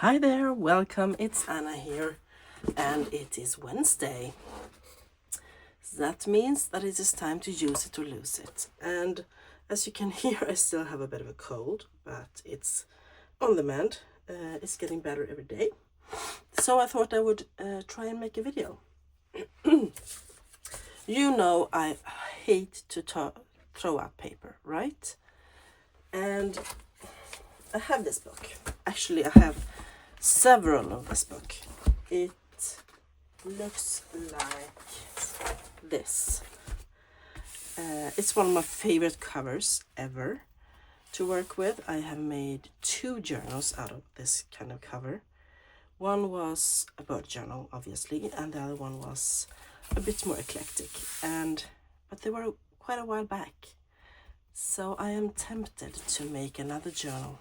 Hi there, welcome. It's Anna here, and it is Wednesday. That means that it is time to use it or lose it. And as you can hear, I still have a bit of a cold, but it's on the mend. It's getting better every day. So I thought I would try and make a video. You know, I hate to throw out paper, right? And I have this book. Actually, I have several of this book. It looks like this. It's one of my favorite covers ever to work with. I have made 2 journals out of this kind of cover. One was a bird journal, obviously, and the other one was a bit more eclectic. But they were quite a while back. So I am tempted to make another journal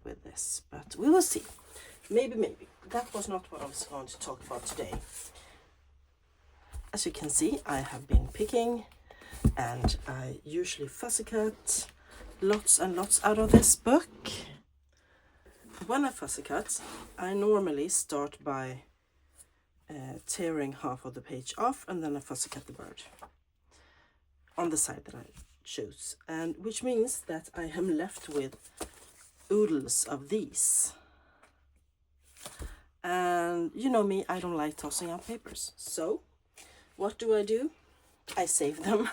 with this, but we will see. Maybe. That was not what I was going to talk about today. As you can see, I have been picking, and I usually fussy cut lots and lots out of this book. When I fussy cut, I normally start by tearing half of the page off, and then I fussy cut the bird on the side that I choose, and which means that I am left with oodles of these. And you know me, I don't like tossing out papers. So what do? I save them.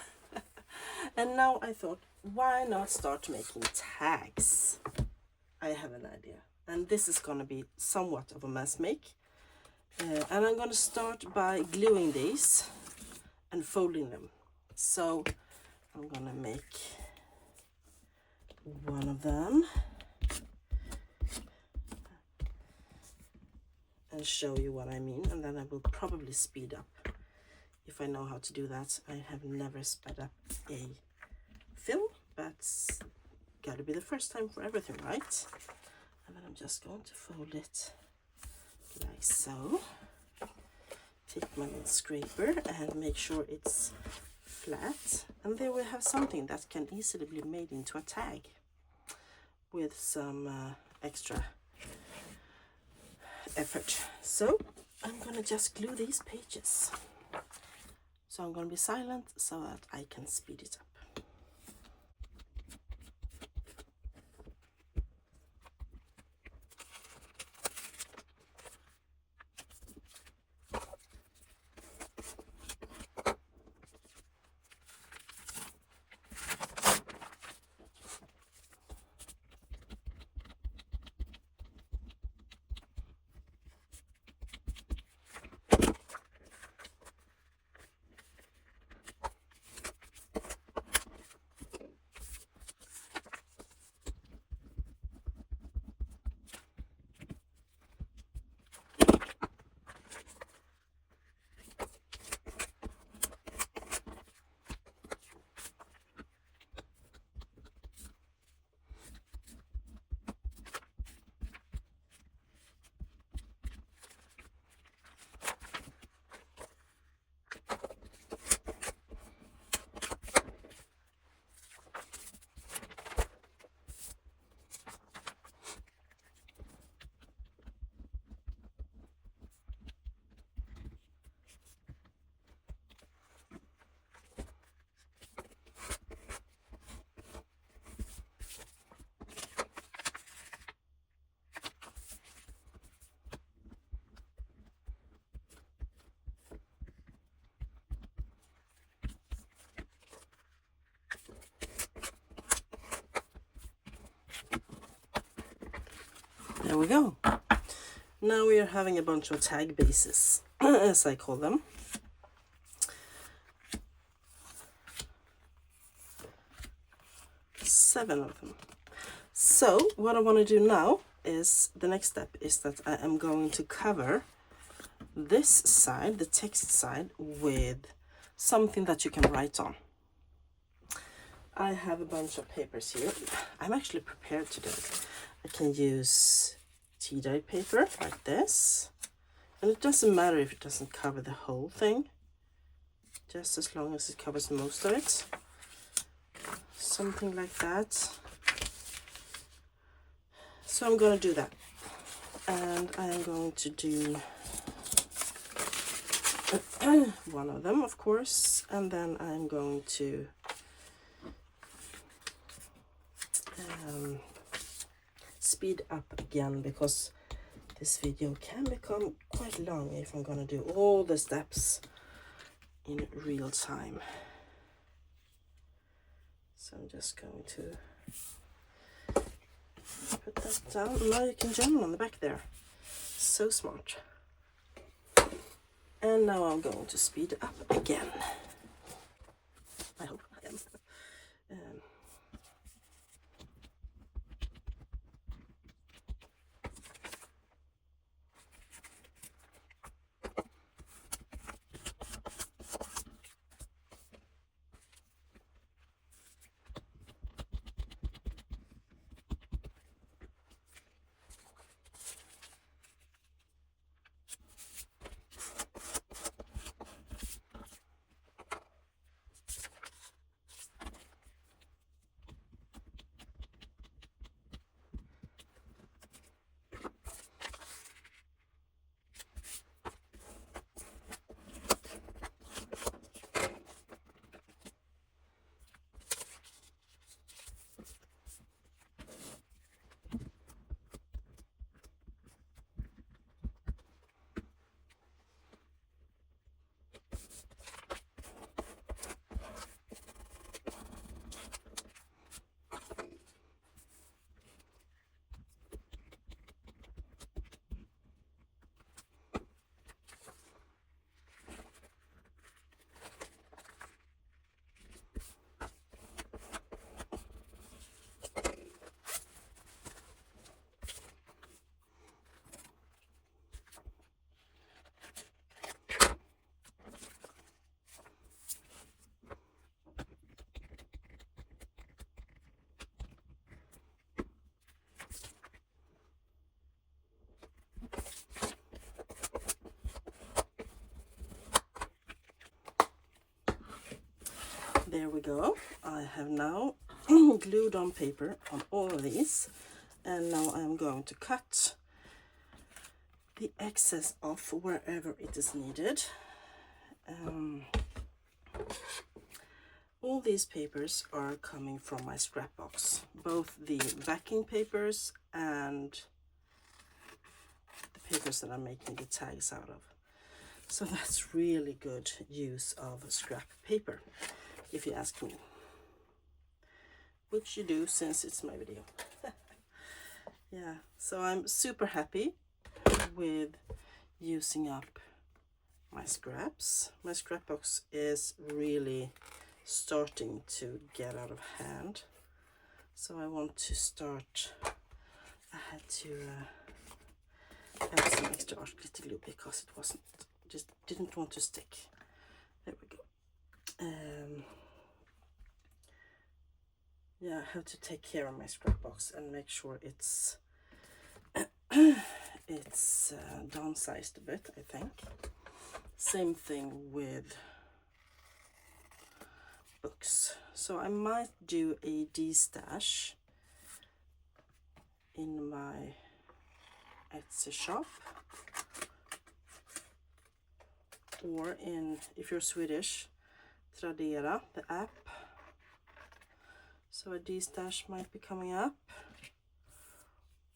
And now I thought, why not start making tags? I have an idea. And this is going to be somewhat of a mess make. And I'm going to start by gluing these and folding them. So I'm going to make one of them and show you what I mean, and then I will probably speed up if I know how to do that. I have never sped up a film, but it's gotta be the first time for everything, right? And then I'm just going to fold it like so. Take my little scraper and make sure it's flat, and there we have something that can easily be made into a tag with some extra effort. So I'm gonna just glue these pages. So I'm gonna be silent so that I can speed it up. There we go. Now we are having a bunch of tag bases, as I call them. Seven of them. So what I want to do now is, the next step is that I am going to cover this side, the text side, with something that you can write on. I have a bunch of papers here. I'm actually prepared to do it. I can use tea-dyed paper like this, and it doesn't matter if it doesn't cover the whole thing, just as long as it covers most of it. Something like that. So I'm going to do that. and I am going to do one of them, of course, and then I'm going to speed up again, because this video can become quite long if I'm gonna do all the steps in real time. So I'm just going to put that down. Now you can journal on the back there. So smart. And now I'm going to speed up again. I hope I am. There we go. I have now glued on paper on all of these, and now I'm going to cut the excess off wherever it is needed. All these papers are coming from my scrap box, both the backing papers and the papers that I'm making the tags out of. So that's really good use of scrap paper, if you ask me, which you do since it's my video. Yeah, so I'm super happy with using up my scraps. My scrap box is really starting to get out of hand, so I want to start. I had to add some extra art glitter glue because it just didn't want to stick. There we go. Yeah, I have to take care of my scrap box and make sure it's it's downsized a bit, I think. Same thing with books. So I might do a destash in my Etsy shop, or in, if you're Swedish, Tradera, the app. So a destash might be coming up,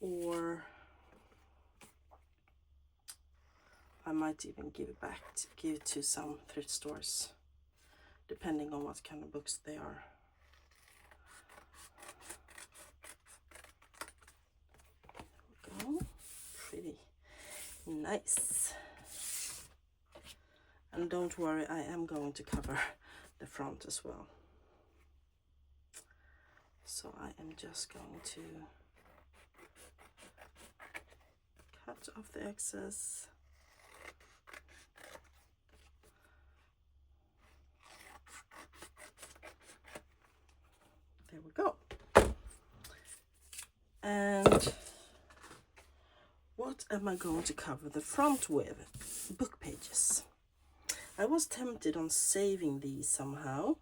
or I might even give it to some thrift stores, depending on what kind of books they are. There we go. Pretty nice. And don't worry, I am going to cover the front as well. So I am just going to cut off the excess. There we go. And what am I going to cover the front with? Book pages. I was tempted on saving these somehow,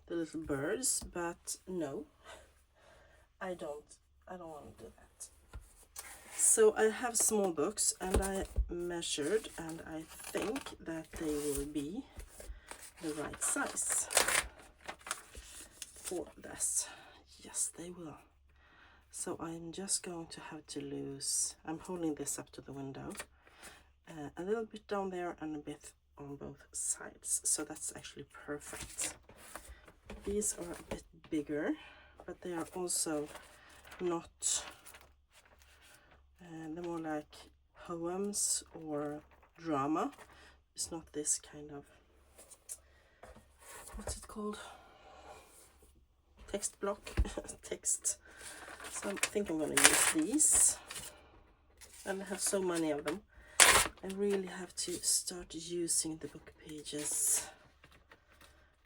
the little birds, but no, I don't want to do that. So I have small books, and I measured, and I think that they will be the right size for this. Yes, they will. So I'm just going to have to I'm holding this up to the window, a little bit down there and a bit on both sides. So that's actually perfect. These are a bit bigger, but they are also not, they're more like poems or drama. It's not this kind of, what's it called? Text block, text. So I think I'm going to use these, and I have so many of them. I really have to start using the book pages,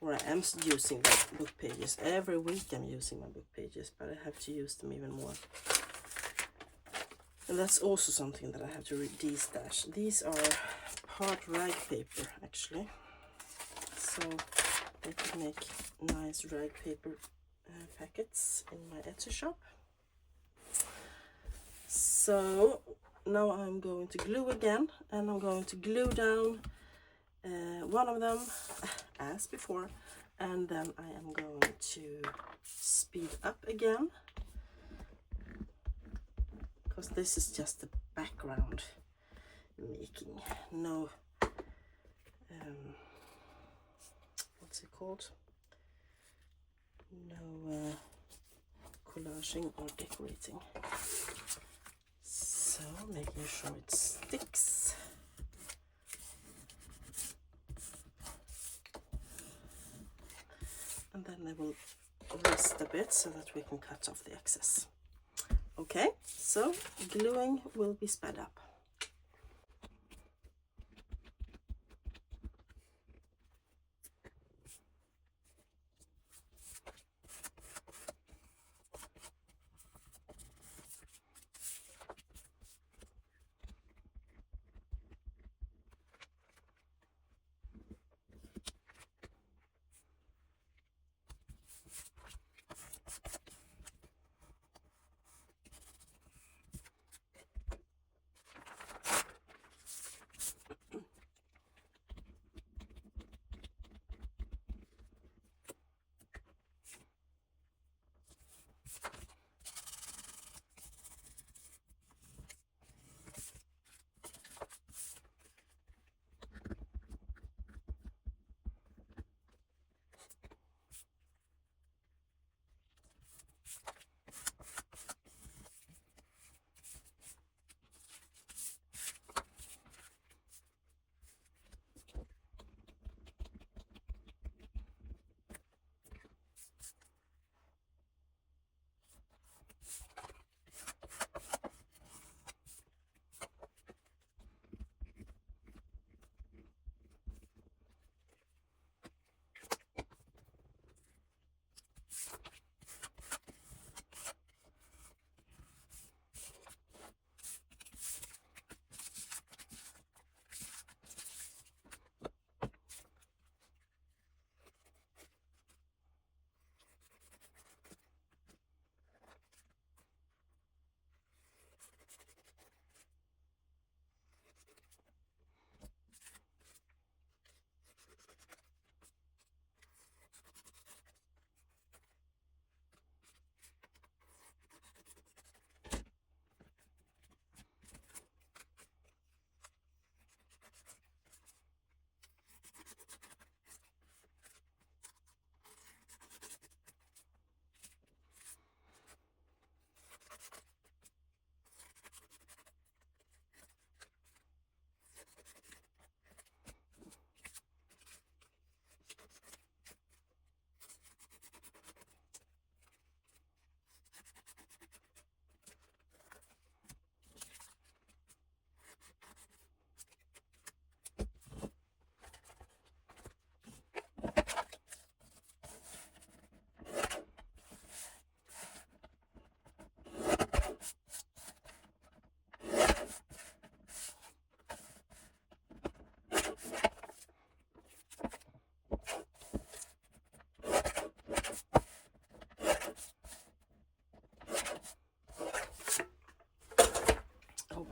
or I am using the book pages. Every week I'm using my book pages, but I have to use them even more. And that's also something that I have to de-stash. These are part rag paper, actually. So I can make nice rag paper packets in my Etsy shop. So now I'm going to glue again, and I'm going to glue down one of them as before, and then I am going to speed up again, because this is just the background making, no what's it called, no collaging or decorating. So making sure it sticks. And then I will rest a bit so that we can cut off the excess. Okay, so gluing will be sped up.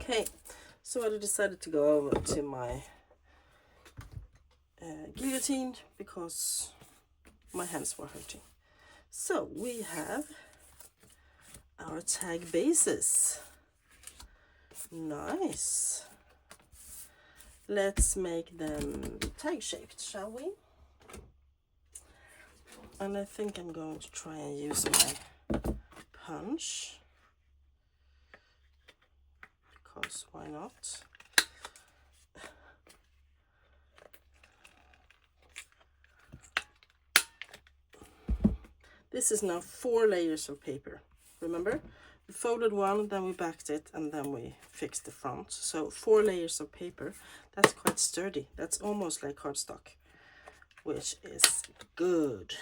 Okay, so I decided to go over to my guillotine because my hands were hurting. So we have our tag bases. Nice. Let's make them tag shaped, shall we? And I think I'm going to try and use my punch, because why not? This is now 4 layers of paper. Remember? We folded one, then we backed it, and then we fixed the front. So 4 layers of paper. That's quite sturdy. That's almost like cardstock, which is good.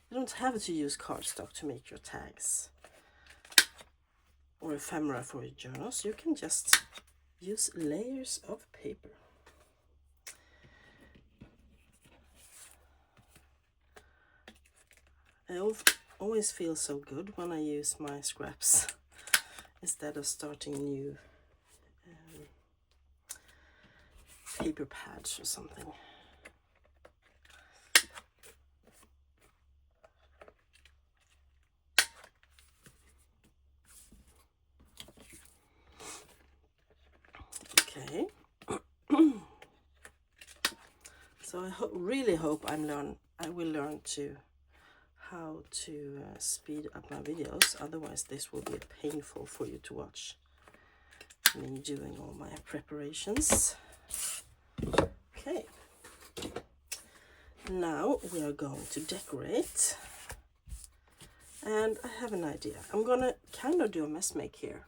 You don't have to use cardstock to make your tags or ephemera for your journals. You can just use layers of paper. I always feel so good when I use my scraps instead of starting new paper pads or something. Okay. So I really hope I will learn how to speed up my videos. Otherwise this will be painful for you to watch me doing all my preparations. Okay, now we are going to decorate, and I have an idea. I'm gonna kind of do a mess make here.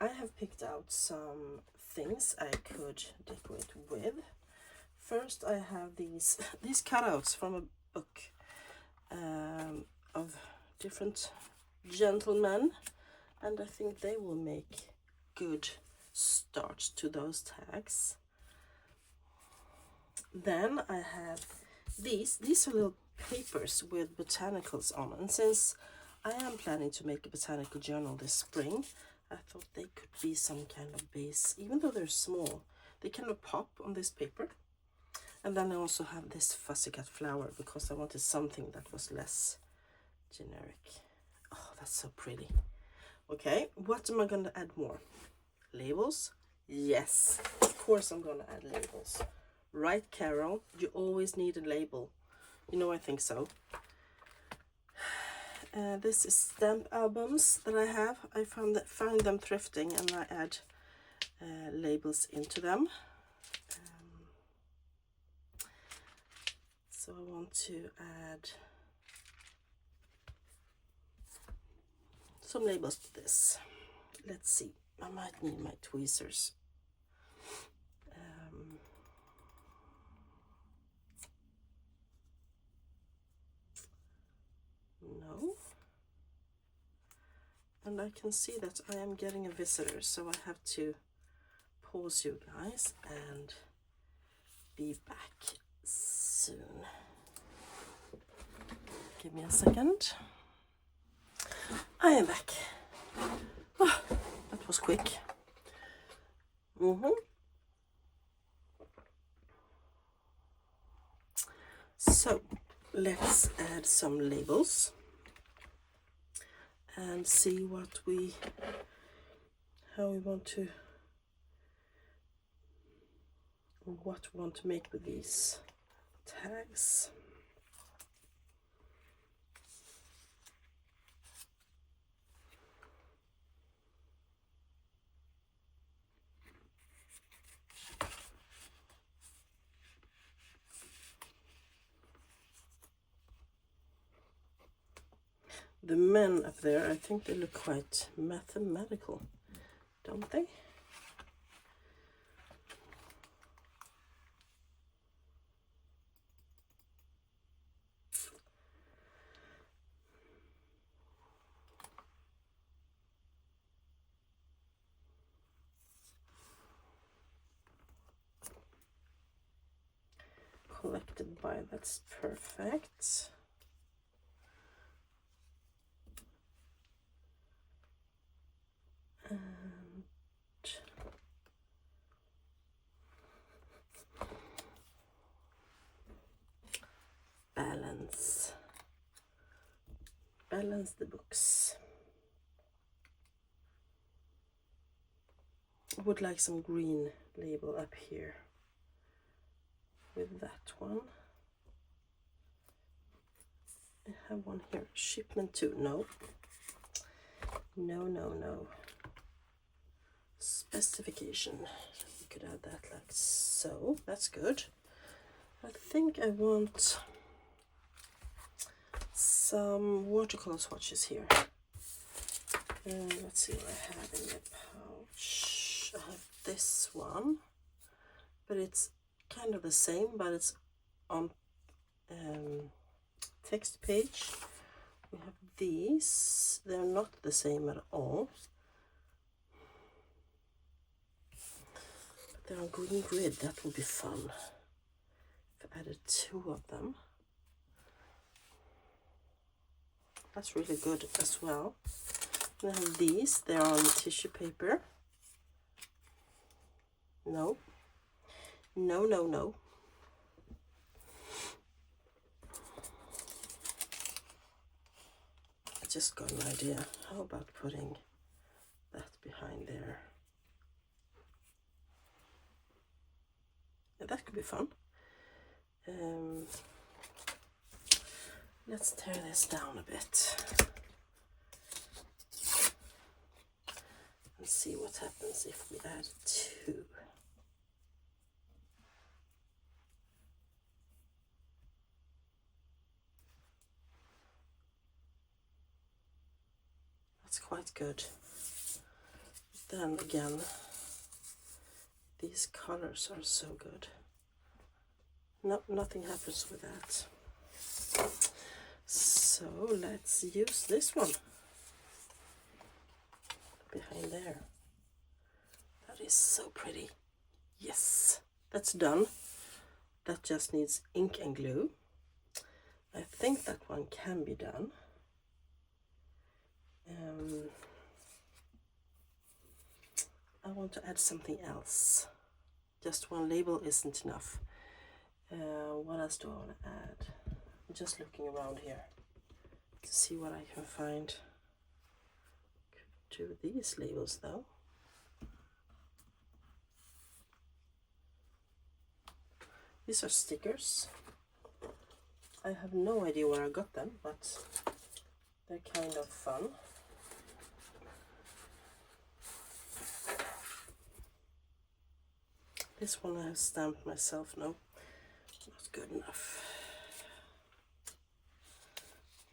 I have picked out some things I could decorate with. First I have these cutouts from a book of different gentlemen, and I think they will make good start to those tags. Then I have these are little papers with botanicals on, and since I am planning to make a botanical journal this spring, I thought they could be some kind of base. Even though they're small, they kind of pop on this paper. And then I also have this fussy cut flower because I wanted something that was less generic. Oh, that's so pretty. Okay, what am I going to add more? Labels? Yes, of course I'm going to add labels. Right, Carol? You always need a label. You know, I think so. This is stamp albums that I have. I found them thrifting, and I add labels into them. So I want to add some labels to this. Let's see. I might need my tweezers. No. And I can see that I am getting a visitor, so I have to pause you guys and be back soon. Give me a second. I am back. Oh, that was quick. So let's add some labels and see how we want to make with these tags. The men up there, I think they look quite mathematical, don't they? Collected by, that's perfect. balance. Balance the books. I would like some green label up here with that one. I have one here. Shipment 2. No. No. Specification. We could add that like so. That's good. I think I want some watercolor swatches here. Let's see what I have in the pouch. I have this one, but it's kind of the same, but it's on text page. We have these. They're not the same at all. But they're on green grid. That would be fun if I added 2 of them. That's really good as well. And I have these. They're on tissue paper. No. I just got an idea. How about putting that behind there? Yeah, that could be fun. Let's tear this down a bit and see what happens if we add 2. That's quite good. Then again, these colors are so good. No, nothing happens with that. So let's use this one behind there. That is so pretty. Yes, that's done. That just needs ink and glue. I think that one can be done. I want to add something else. Just one label isn't enough. What else do I want to add? I'm just looking around here to see what I can find. Could do these labels though. These are stickers. I have no idea where I got them, but they're kind of fun. This one I have stamped myself. No, not good enough.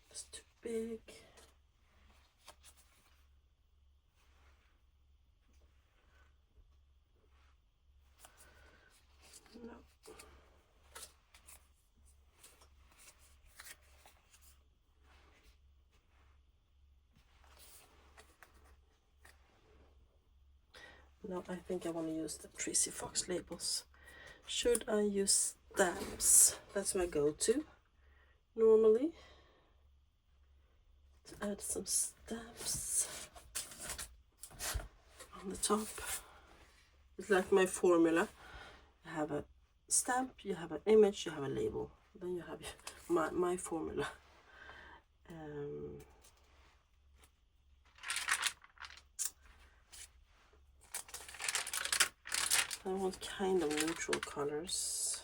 It's too big. No. No, I think I want to use the Tracy Fox labels. Should I use stamps? That's my go-to normally. To add some stamps on the top. It's like my formula. You have a stamp, you have an image, you have a label. Then you have my formula. I want kind of neutral colors.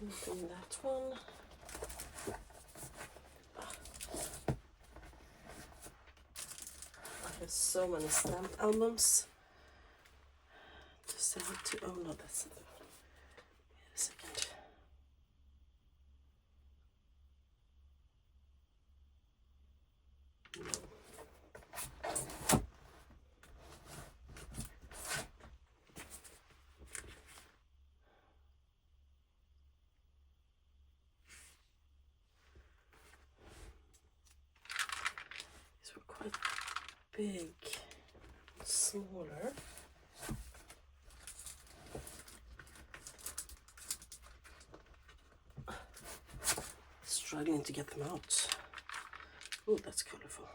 Nothing that one. I have so many stamp albums. Just have to. Oh no, that's not the one. Wait a second. No. These were quite big, smaller. Struggling to get them out. Oh, that's colorful.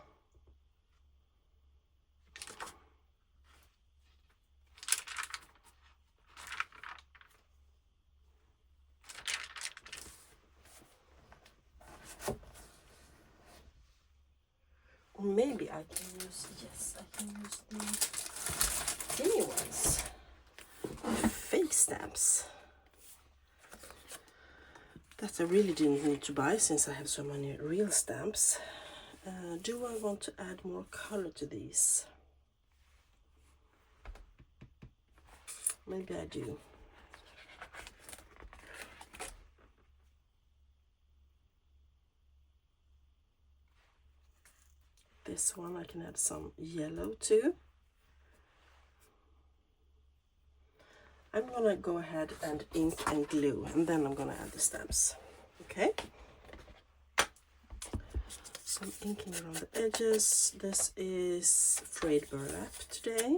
Or maybe I can use, yes, I can use the thinny ones. Fake stamps. That I really didn't need to buy since I have so many real stamps. Do I want to add more color to these? Maybe I do. This one I can add some yellow to. I'm gonna go ahead and ink and glue, and then I'm gonna add the stamps. Okay? Some inking around the edges. This is frayed burlap today.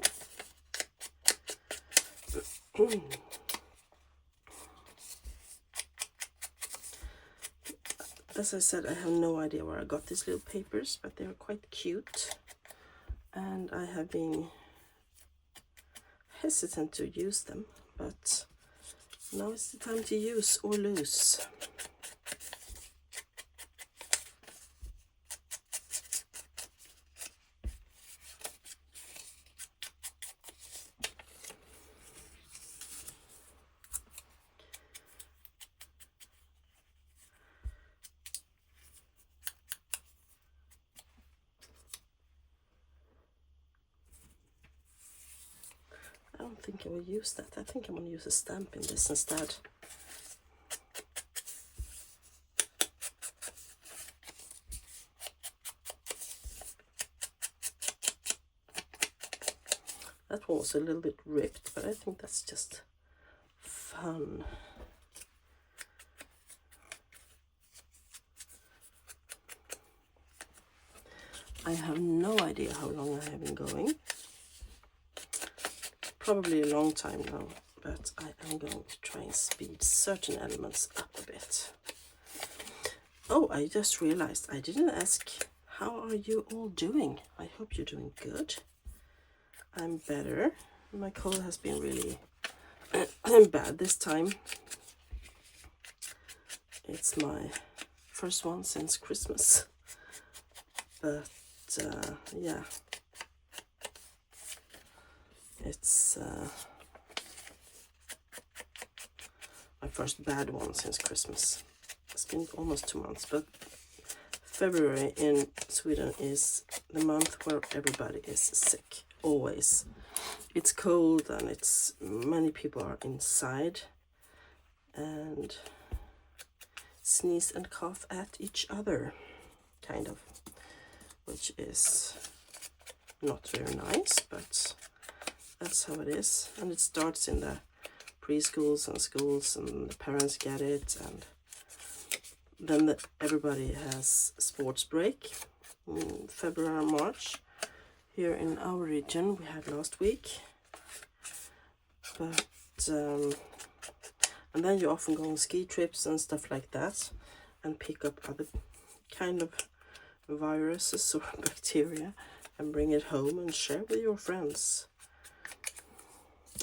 As I said, I have no idea where I got these little papers, but they're quite cute. And I have been hesitant to use them, but now is the time to use or lose. I don't think I will use that. I think I'm going to use a stamp in this instead. That one was a little bit ripped, but I think that's just fun. I have no idea how long I have been going. Probably a long time now, but I am going to try and speed certain elements up a bit. Oh, I just realized I didn't ask, how are you all doing? I hope you're doing good. I'm better. My cold has been really bad this time. It's my first one since Christmas. But yeah. It's my first bad one since Christmas. It's been almost 2 months, but February in Sweden is the month where everybody is sick, always. It's cold and it's many people are inside and sneeze and cough at each other, kind of, which is not very nice, but that's how it is. And it starts in the preschools and schools, and the parents get it, and then everybody has sports break in February and March. Here in our region we had last week, but and then you often go on ski trips and stuff like that and pick up other kind of viruses or bacteria and bring it home and share with your friends.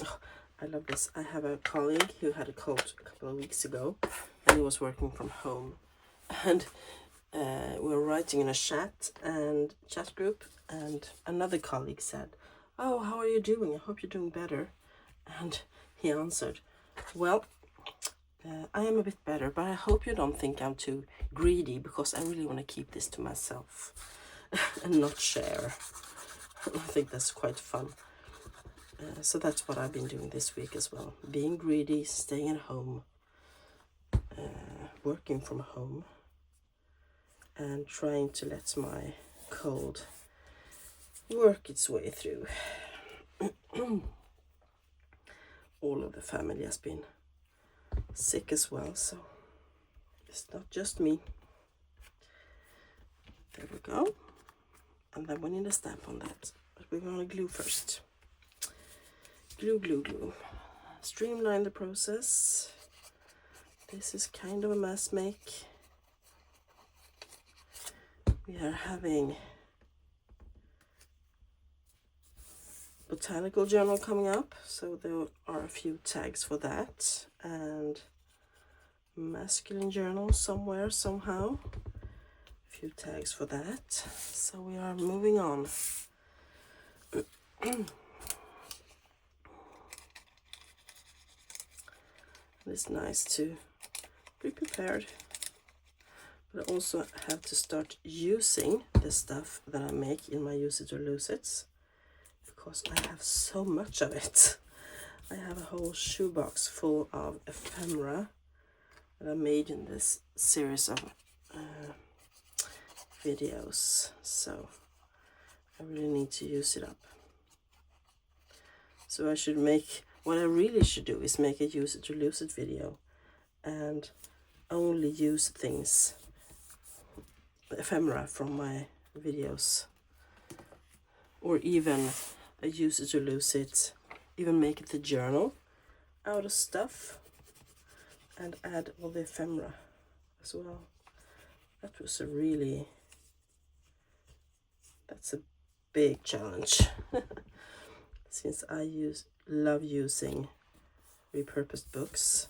Oh, I love this. I have a colleague who had a cold a couple of weeks ago, and he was working from home, and we were writing in a chat group, and another colleague said, "Oh, how are you doing? I hope you're doing better." And he answered, "Well, I am a bit better, but I hope you don't think I'm too greedy, because I really want to keep this to myself and not share." I think that's quite fun. So that's what I've been doing this week as well. Being greedy, staying at home, working from home, and trying to let my cold work its way through. All of the family has been sick as well, so it's not just me. There we go. And then we need a stamp on that, but we're going to glue first. Glue, glue, glue. Streamline the process. This is kind of a mess make. We are having Botanical Journal coming up, so there are a few tags for that, and Masculine Journal somewhere, somehow, few tags for that. So we are moving on. It's nice to be prepared, but I also have to start using the stuff that I make in my Use It or Lose It, because I have so much of it. I have a whole shoebox full of ephemera that I made in this series of videos, so I really need to use it up. So I should make, what I really should do is make a Use It or Lose It video and only use things, ephemera from my videos, or even a Use It or Lose It, even make it a journal out of stuff and add all the ephemera as well. That was that's a big challenge since I love using repurposed books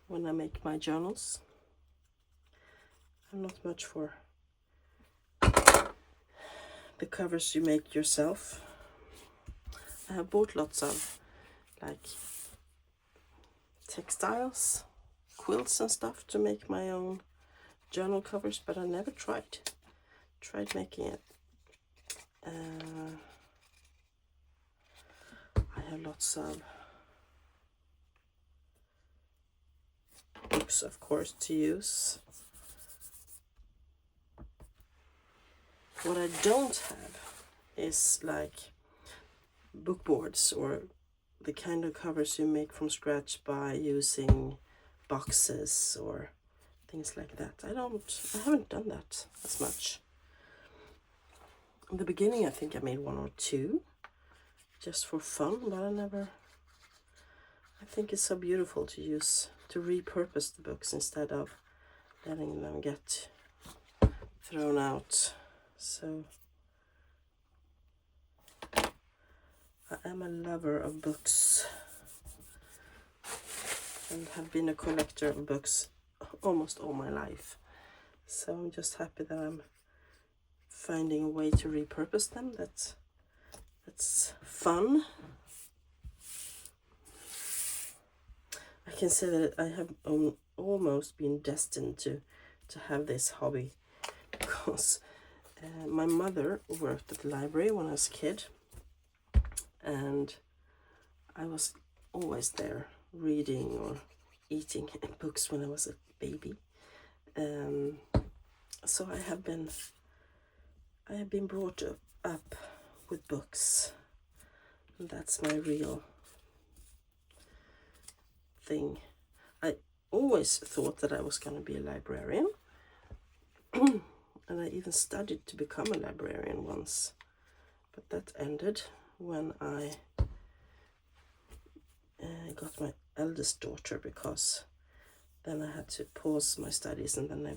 when I make my journals. I'm not much for the covers you make yourself. I have bought lots of like textiles, quilts and stuff to make my own journal covers, but I never tried making it. I have lots of books, of course, to use. What I don't have is like book boards or the kind of covers you make from scratch by using boxes or things like that. I haven't done that as much. In the beginning, I think I made one or two just for fun, but I think it's so beautiful to repurpose the books instead of letting them get thrown out. So I am a lover of books and have been a collector of books almost all my life. So I'm just happy that I'm finding a way to repurpose them. That's fun. I can say that I have almost been destined to have this hobby, because my mother worked at the library when I was a kid, and I was always there reading or eating books when I was a baby. So I have been brought up with books, and that's my real thing. I always thought that I was going to be a librarian, and I even studied to become a librarian once, but that ended when I got my eldest daughter, because then I had to pause my studies, and then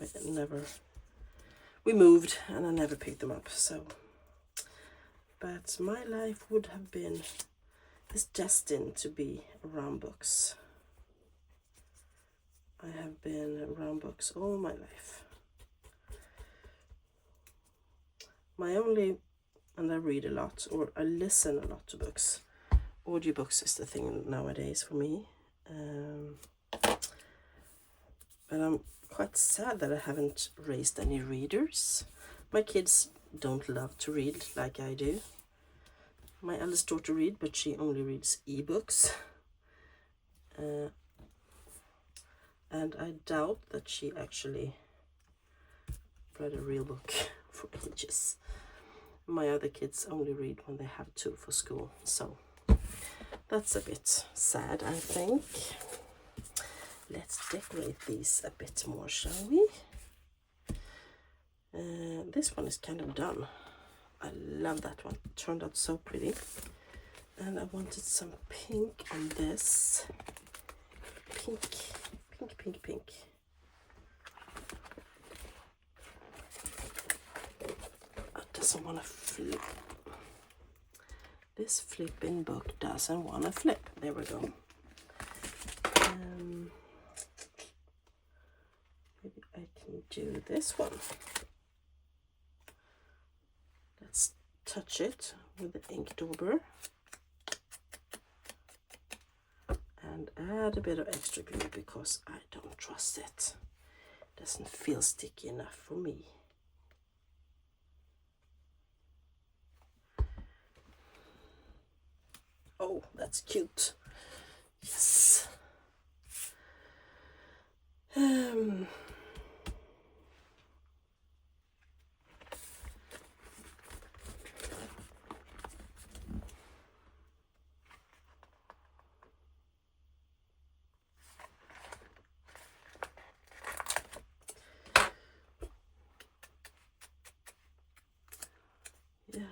we moved and I never picked them up. So, but my life is destined to be around books. I have been around books all my life. And I read a lot, or I listen a lot to books. Audiobooks is the thing nowadays for me. But I'm quite sad that I haven't raised any readers. My kids don't love to read like I do. My eldest daughter reads, but she only reads ebooks. And I doubt that she actually read a real book for ages. My other kids only read when they have to for school, so that's a bit sad, I think. Let's decorate these a bit more, shall we? This one is kind of done. I love that one. It turned out so pretty. And I wanted some pink on this. Pink, pink, pink, pink. It doesn't want to flip. This flipping book doesn't want to flip. There we go. Maybe I can do this one. Let's touch it with the ink dauber and add a bit of extra glue because I don't trust it. It doesn't feel sticky enough for me. Oh, that's cute. Yes. Yeah.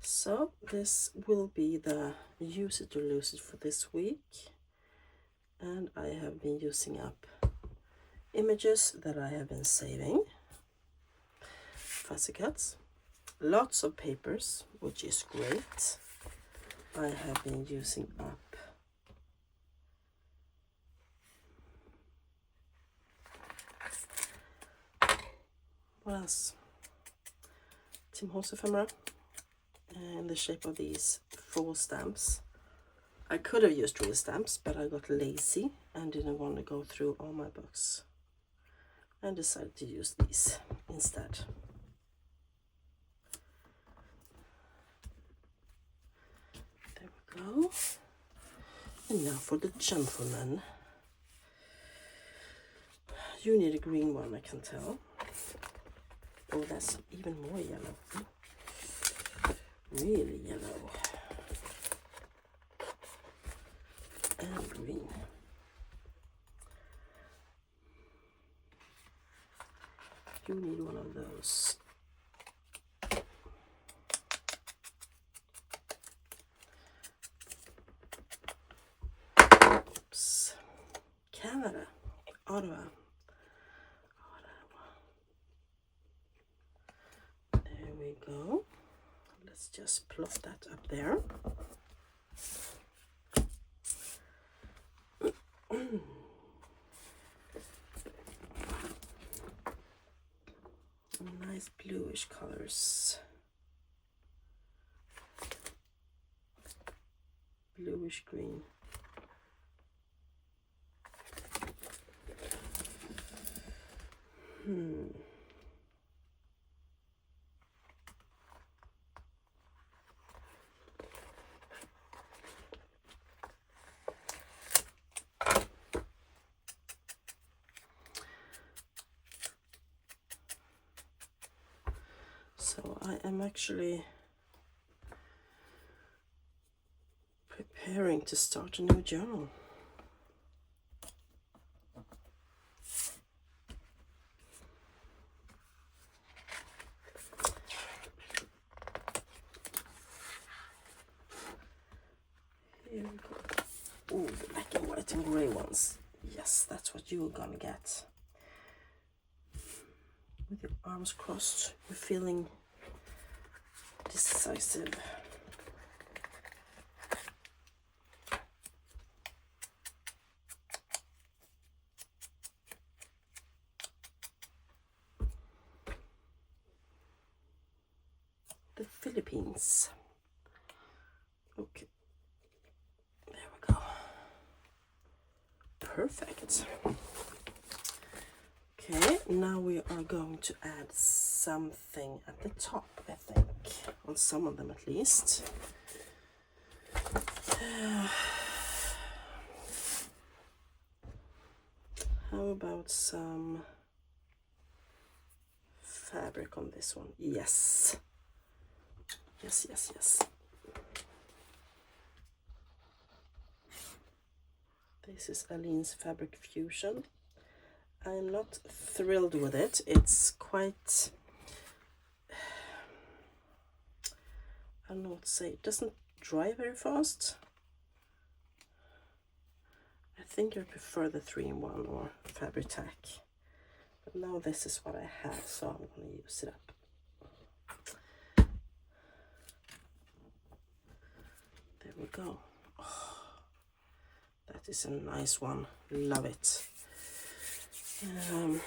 So this will be the use it or lose it for this week. And I have been using up images that I have been saving. Fussy Cuts. Lots of papers, which is great. I have been using up what else? Tim Holtz ephemera in the shape of these 4 stamps. I could have used real stamps, but I got lazy and didn't want to go through all my books and decided to use these instead. There we go. And now for the gentleman. You need a green one, I can tell. Oh, that's even more yellow. Really yellow. And green. You need one of those. Oops. Canada. Ottawa. There we go. Let's just plot that up there. Nice bluish colors. Bluish green. So I am actually preparing to start a new journal. Here we go. Oh, the black and white and grey ones. Yes, that's what you're gonna get. With your arms crossed, you're feeling decisive. The Philippines. Okay, there we go. Perfect. Okay, now we are going to add something at the top, I think, on some of them at least. How about some fabric on this one? Yes. Yes, yes, yes. This is Aline's Fabric Fusion. I'm not thrilled with it. It's quite, I don't know what to say. It doesn't dry very fast. I think I prefer the 3-in-1 or Fabri-Tac. But now this is what I have, so I'm going to use it up. There we go. Oh, that is a nice one. Love it. And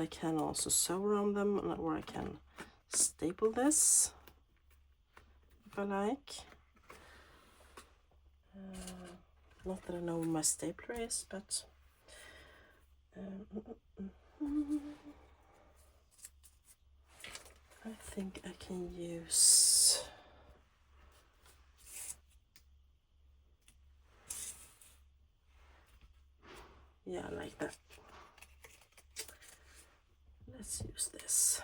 I can also sew around them, or I can staple this if I like. Not that I know where my stapler is, but I think I can use like that. Let's use this.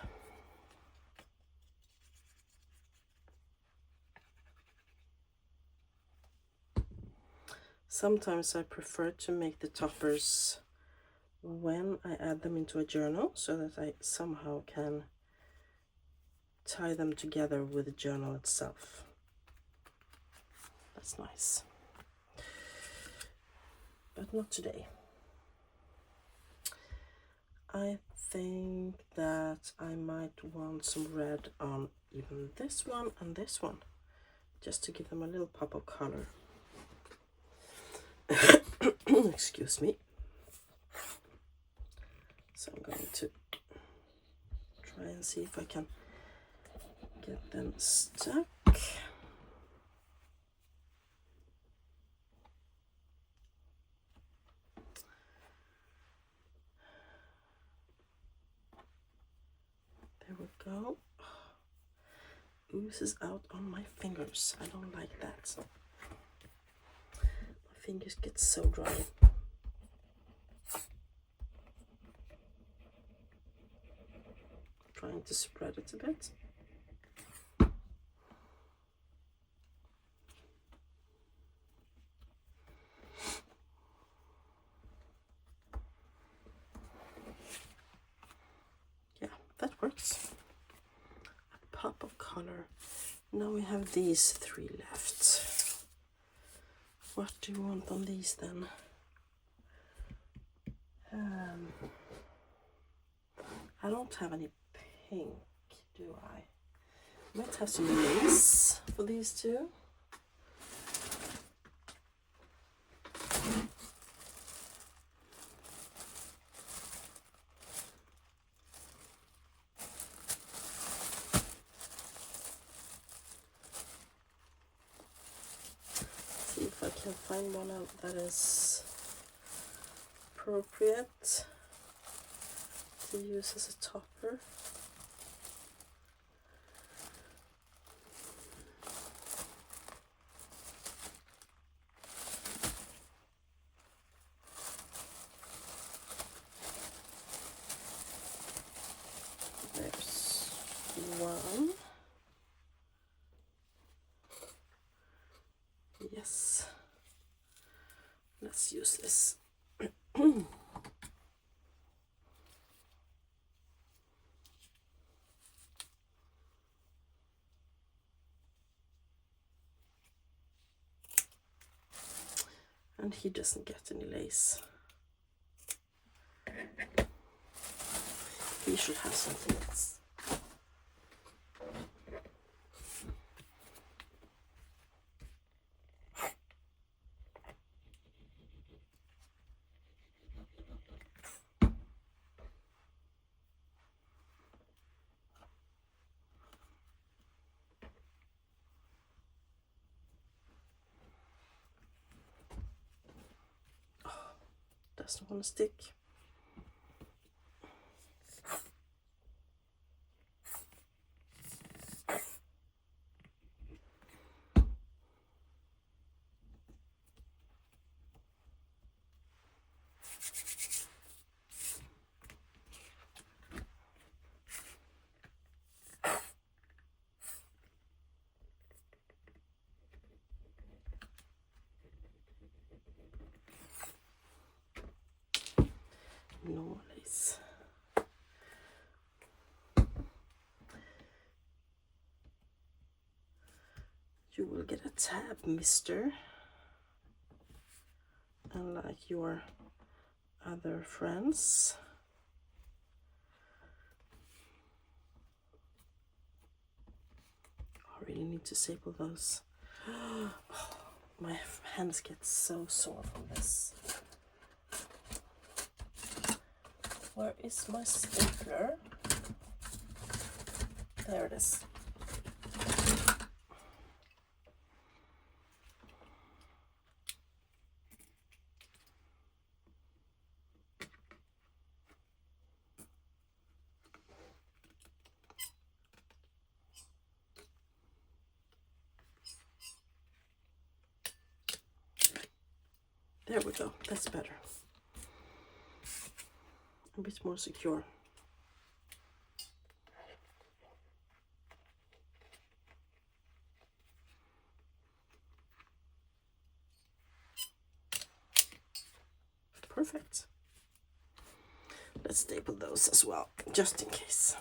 Sometimes I prefer to make the toppers when I add them into a journal, so that I somehow can tie them together with the journal itself. That's nice. But not today. I think that I might want some red on even this one and this one, just to give them a little pop of color. Excuse me. So I'm going to try and see if I can get them stuck. There we go. Oozes out on my fingers. I don't like that. My fingers get so dry. Trying to spread it a bit. Yeah, that works. A pop of color. Now we have these three left. What do you want on these then? I don't have any pink, do I? Might have some lace for these two. See if I can find one that is appropriate to use as a topper. There's one. Yes. Let's use this. And he doesn't get any lace. He should have something else. Doesn't want to stick. No lace. You will get a tab, mister. Unlike your other friends. I really need to staple those. My hands get so sore from this. Where is my stapler? There it is. There we go, that's better. A bit more secure. Perfect. Let's staple those as well, just in case.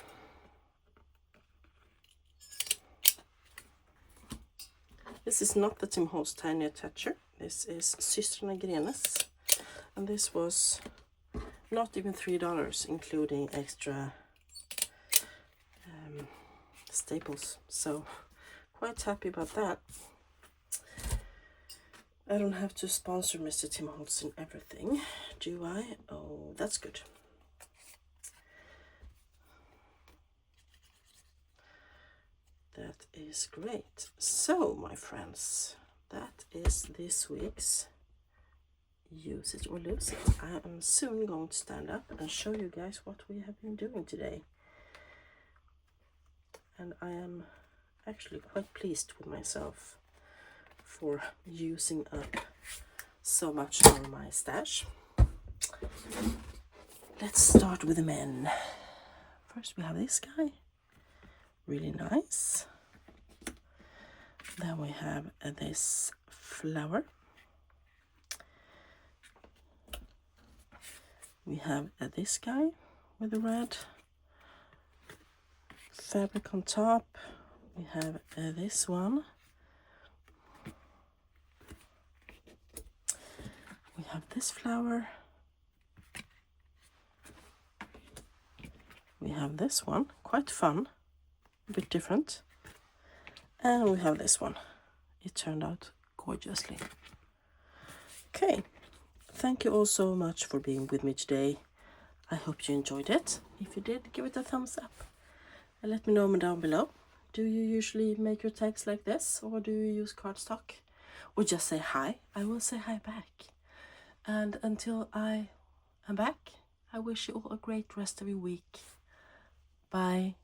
This is not the Tim Holtz Tiny Attacher. This is Systrarna Grenes, and this was not even $3, including extra staples. So quite happy about that. I don't have to sponsor Mr. Tim Holtz in everything, do I? Oh, that's good. That is great. So, my friends, that is this week's Use It or Lose It. I am soon going to stand up and show you guys what we have been doing today. And I am actually quite pleased with myself for using up so much of my stash. Let's start with the men. First we have this guy, really nice. Then we have this flower. We have this guy with the red fabric on top. We have this one. We have this flower. We have this one, quite fun, a bit different. And we have this one. It turned out gorgeously. Okay, thank you all so much for being with me today. I hope you enjoyed it. If you did, give it a thumbs up. And let me know down below. Do you usually make your tags like this, or do you use cardstock? Or just say hi? I will say hi back. And until I am back, I wish you all a great rest of your week. Bye.